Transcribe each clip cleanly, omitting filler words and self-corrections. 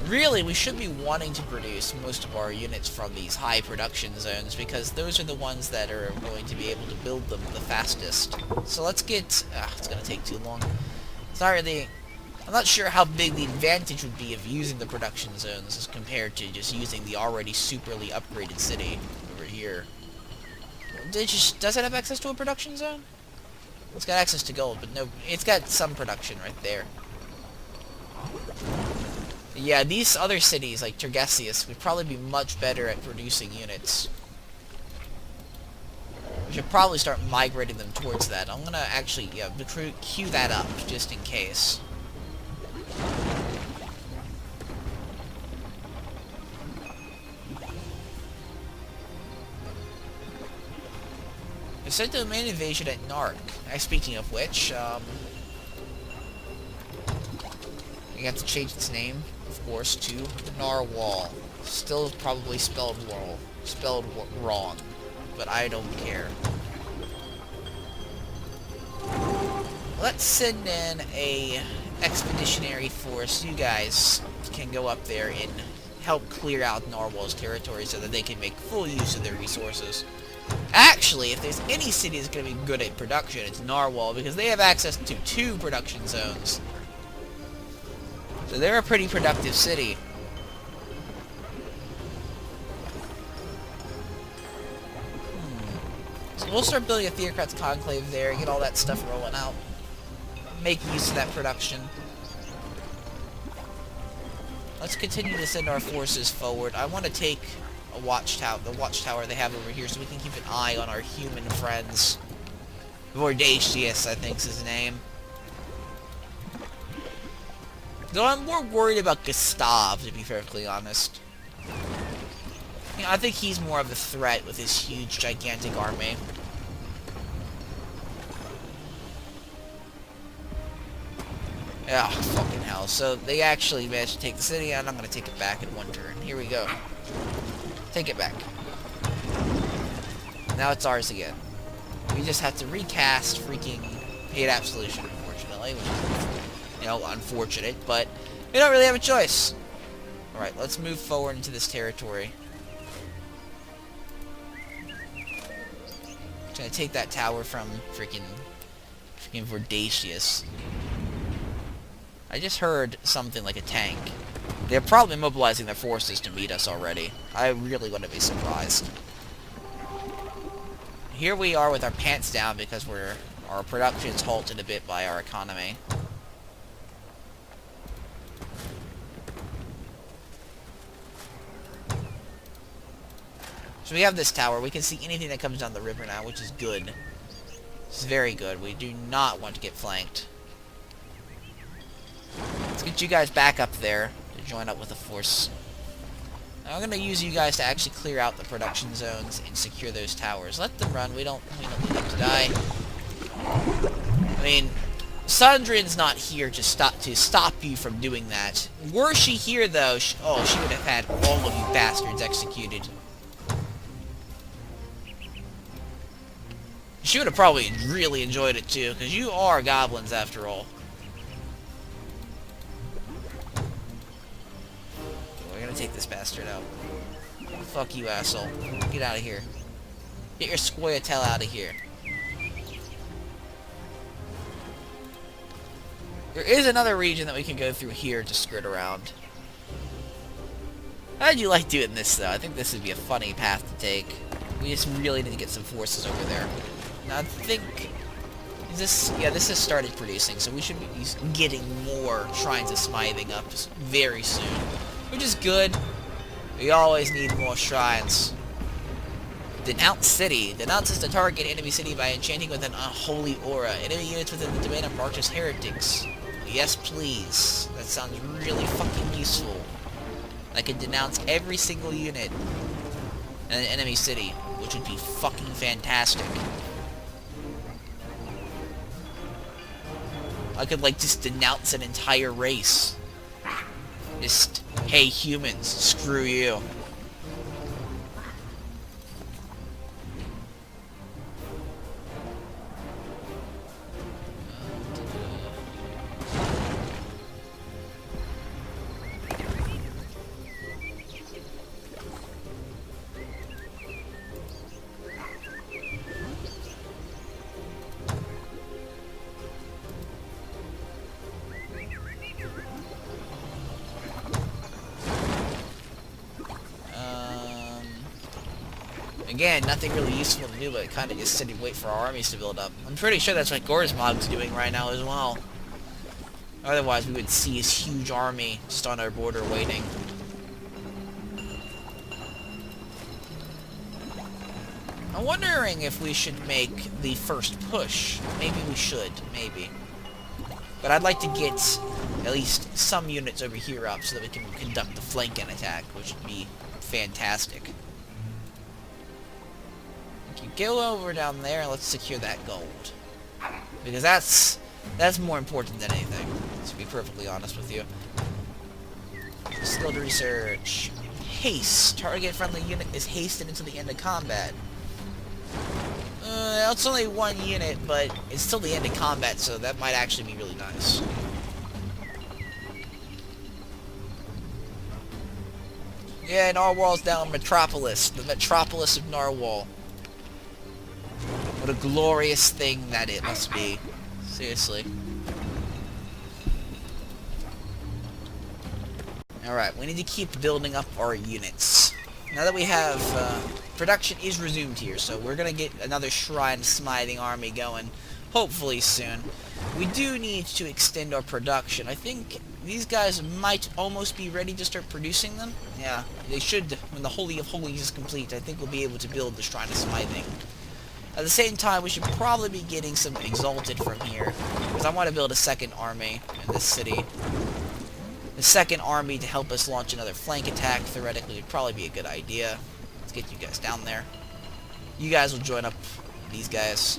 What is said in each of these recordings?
Really, we should be wanting to produce most of our units from these high production zones, because those are the ones that are going to be able to build them the fastest. So let's get... it's going to take too long. It's not really... I'm not sure how big the advantage would be of using the production zones as compared to just using the already superly upgraded city over here. Does it have access to a production zone? It's got access to gold, but no, it's got some production right there. Yeah, these other cities, like Tergesius, would probably be much better at producing units. We should probably start migrating them towards that. I'm gonna actually, queue that up, just in case. I sent the main invasion at Narc. Speaking of which, we have to change its name, of course, to Narwhal. Still probably spelled wrong, but I don't care. Let's send in a expeditionary force. You guys can go up there and help clear out Narwhal's territory so that they can make full use of their resources. Actually, if there's any city that's going to be good at production, it's Narwhal, because they have access to 2 production zones. So they're a pretty productive city. So we'll start building a Theocrats Conclave there, get all that stuff rolling out. Make use of that production. Let's continue to send our forces forward. I want to take a watchtower, the watchtower they have over here, so we can keep an eye on our human friends. Vordacius, I think is his name. Though I'm more worried about Gustav, to be perfectly honest. You know, I think he's more of a threat with his huge, gigantic army. Ah, fucking hell. So, they actually managed to take the city, and I'm gonna take it back in one turn. Here we go. Take it back. Now it's ours again. We just have to recast freaking Paid Absolution, unfortunately. Which is, you know, unfortunate, but we don't really have a choice. Alright, let's move forward into this territory. I'm gonna take that tower from freaking Vordacius. I just heard something like a tank. They're probably mobilizing their forces to meet us already. I really wouldn't be surprised. Here we are with our pants down because our production's halted a bit by our economy. So we have this tower. We can see anything that comes down the river now, which is good. This is very good. We do not want to get flanked. Let's get you guys back up there to join up with the force. Now, I'm going to use you guys to actually clear out the production zones and secure those towers. Let them run. We don't need them to die. I mean, Sandrin's not here to stop you from doing that. Were she here, though, she would have had all of you bastards executed. She would have probably really enjoyed it, too, because you are goblins, after all. We're gonna take this bastard out. Fuck you, asshole. Get out of here. Get your squirtel out of here. There is another region that we can go through here to skirt around. How'd you like doing this, though? I think this would be a funny path to take. We just really need to get some forces over there. Now, I think... this has started producing, so we should be getting more Shrines of Smithing up very soon. Which is good. We always need more shrines. Denounce City. Denounces the target enemy city by enchanting with an unholy aura. Enemy units within the domain are marked as heretics. Yes, please. That sounds really fucking useful. I could denounce every single unit in an enemy city, which would be fucking fantastic. I could, like, just denounce an entire race. Just, hey, humans, screw you. Again, nothing really useful to do, but kind of just sit and wait for our armies to build up. I'm pretty sure that's what Gorzmog's doing right now as well. Otherwise, we would see his huge army just on our border waiting. I'm wondering if we should make the first push. Maybe we should, maybe. But I'd like to get at least some units over here up so that we can conduct the flanking attack, which would be fantastic. Okay, go over down there and let's secure that gold. Because that's more important than anything, to be perfectly honest with you. Skilled research. Haste. Target friendly unit is hasted until the end of combat. It's only one unit, but it's still the end of combat, so that might actually be really nice. Yeah, Narwhal's now Metropolis. The Metropolis of Narwhal. What a glorious thing that it must be. Seriously. Alright, we need to keep building up our units. Now that we have, production is resumed here, so we're gonna get another Shrine Smithing army going, hopefully soon. We do need to extend our production. I think these guys might almost be ready to start producing them. Yeah, they should, when the Holy of Holies is complete, I think we'll be able to build the Shrine of Smithing. At the same time, we should probably be getting some Exalted from here, because I want to build a second army in this city. The second army to help us launch another flank attack, theoretically, would probably be a good idea. Let's get you guys down there. You guys will join up these guys.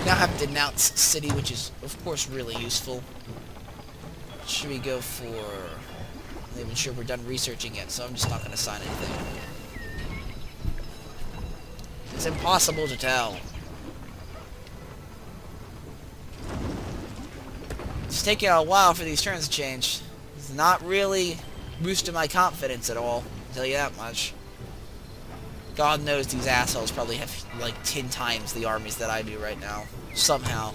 Now have Denounce City, which is, of course, really useful. Should we go for... I'm not even sure we're done researching yet, so I'm just not going to sign anything. It's impossible to tell. It's taking a while for these turns to change. It's not really boosting my confidence at all, I'll tell you that much. God knows these assholes probably have like 10 times the armies that I do right now. Somehow.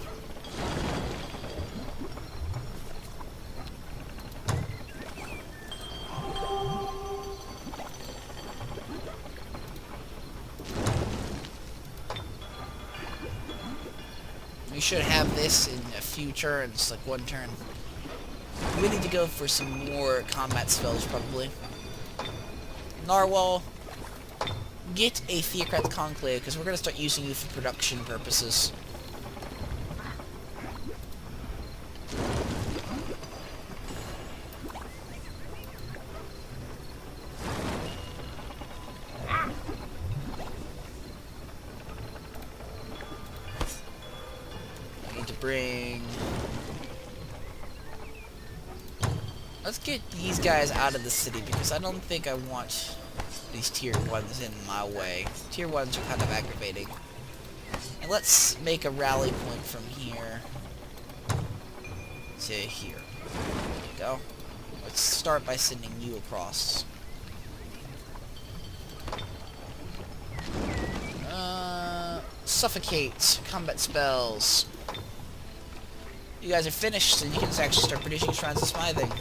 We should have this in a few turns, like one turn. We need to go for some more combat spells, probably. Narwhal, get a Theocrat's Conclave, because we're going to start using you for production purposes. Bring... Let's get these guys out of the city, because I don't think I want these tier 1s in my way. Tier 1s are kind of aggravating. And let's make a rally point from here to here. There we go. Let's start by sending you across. Suffocate. Combat spells. You guys are finished, so you can actually start producing Shrines of Smithing.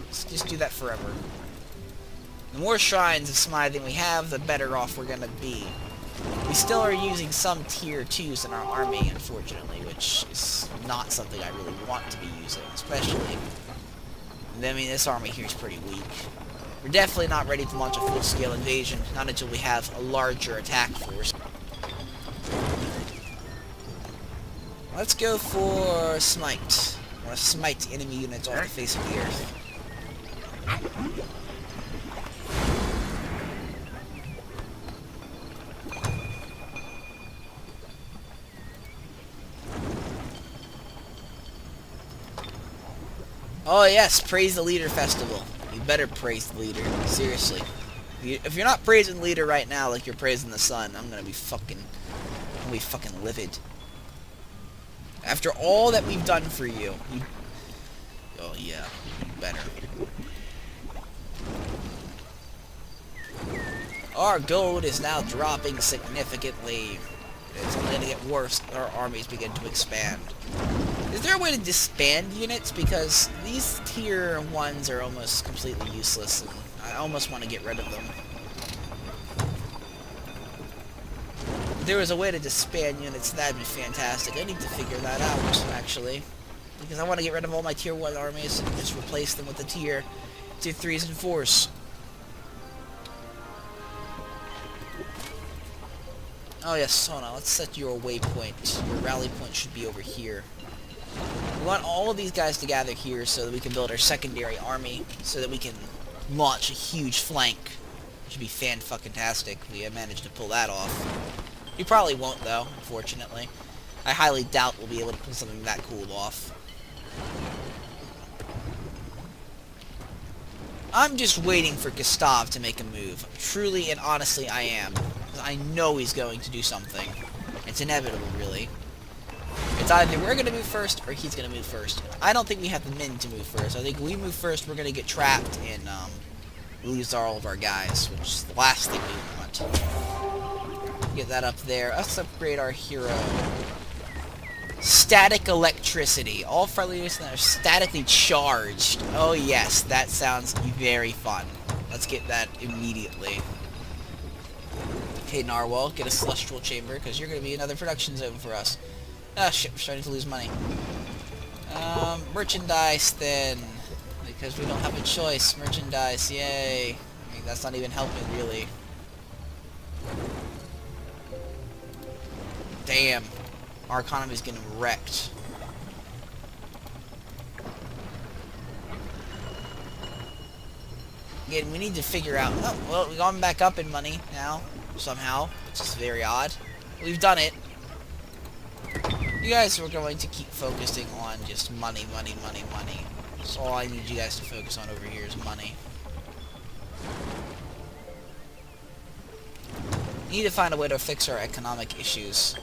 Let's just do that forever. The more Shrines of Smithing we have, the better off we're gonna be. We still are using some tier 2s in our army, unfortunately, which is not something I really want to be using, especially... I mean, this army here is pretty weak. We're definitely not ready to launch a full-scale invasion, not until we have a larger attack force. Let's go for Smite. I want to smite enemy units off the face of the earth. Oh yes, praise the leader festival. You better praise the leader. Seriously. If you're not praising the leader right now like you're praising the sun, I'm gonna be fucking livid. After all that we've done for you, oh yeah, you better. Our gold is now dropping significantly. It's only going to get worse as our armies begin to expand. Is there a way to disband units? Because these tier 1s are almost completely useless, and almost want to get rid of them. If there was a way to disband units, that'd be fantastic. I need to figure that out, actually. Because I want to get rid of all my Tier 1 armies and just replace them with the Tier 3s and 4s. Oh yes, hold on, let's set your waypoint. Your rally point should be over here. We want all of these guys to gather here so that we can build our secondary army, so that we can launch a huge flank. Which would be fan-fucking-tastic if we managed to pull that off. We probably won't, though, unfortunately. I highly doubt we'll be able to pull something that cool off. I'm just waiting for Gustav to make a move. Truly and honestly, I am. Because I know he's going to do something. It's inevitable, really. It's either we're going to move first, or he's going to move first. I don't think we have the men to move first. I think if we move first, we're going to get trapped and lose all of our guys, which is the last thing we want. Get that up there. Let's upgrade our hero. Static electricity. All friendly units that are statically charged. Oh yes, that sounds very fun. Let's get that immediately. Okay, Narwhal, get a celestial chamber, because you're going to be another production zone for us. Ah, shit, we're starting to lose money. Merchandise, then. Because we don't have a choice. Merchandise, yay. I mean, that's not even helping, really. Damn. Our economy's getting wrecked. Again, we need to figure out... Oh, well, we've gone back up in money now, somehow, which is very odd. We've done it. You guys are going to keep focusing on just money, money, money, money. That's all I need you guys to focus on over here is money. We need to find a way to fix our economic issues.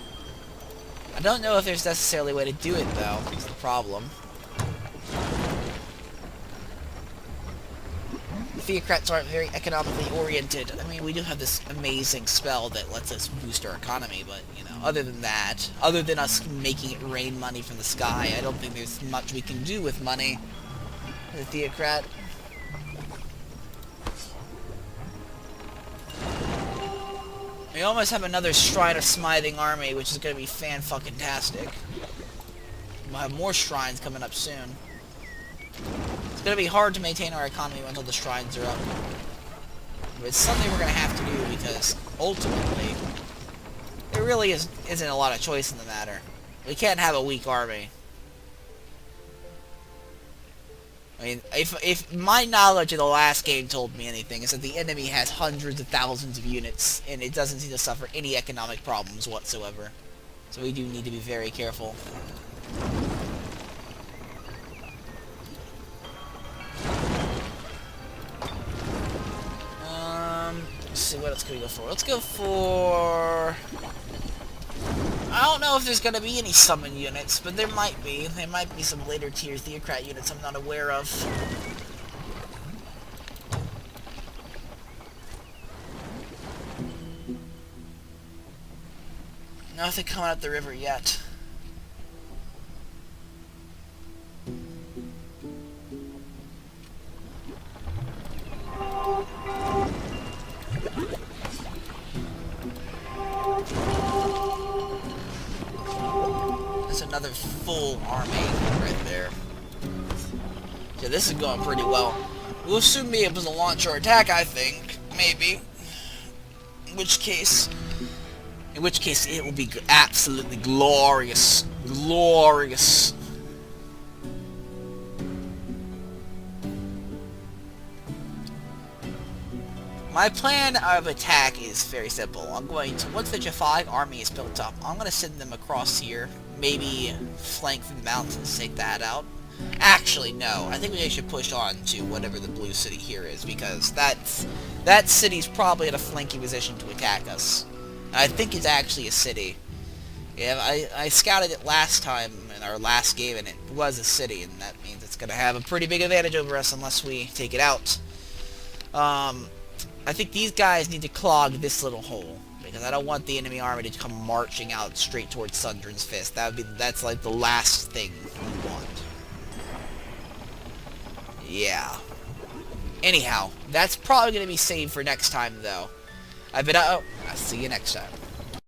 I don't know if there's necessarily a way to do it, though. That's the problem. Theocrats aren't very economically oriented. I mean, we do have this amazing spell that lets us boost our economy, but, you know, other than that, other than us making it rain money from the sky, I don't think there's much we can do with money. The Theocrat. We almost have another Shrine of Smithing army, which is going to be fan-fucking-tastic. We'll have more shrines coming up soon. It's going to be hard to maintain our economy until the shrines are up. But it's something we're going to have to do because, ultimately, there really isn't a lot of choice in the matter. We can't have a weak army. I mean, if my knowledge of the last game told me anything, is that the enemy has hundreds of thousands of units, and it doesn't seem to suffer any economic problems whatsoever. So we do need to be very careful. Let's see, what else can we go for? Let's go for... I don't know if there's going to be any summon units, but there might be. There might be some later tier Theocrat units I'm not aware of. Nothing coming up the river yet. Another full army right there. Yeah, this is going pretty well. We'll soon be able to launch our attack, I think. Maybe. In which case it will be absolutely glorious. Glorious. My plan of attack is very simple. I'm going to, once the Jafag army is built up, I'm going to send them across here. Maybe flank through the mountains, take that out. Actually, no. I think we should push on to whatever the blue city here is, because that city's probably in a flanking position to attack us. And I think it's actually a city. Yeah, I scouted it last time in our last game, and it was a city, and that means it's going to have a pretty big advantage over us unless we take it out. I think these guys need to clog this little hole, because I don't want the enemy army to come marching out straight towards Sundrin's Fist. That's like the last thing we want. Yeah. Anyhow, that's probably going to be saved for next time, though. I've been... I'll see you next time.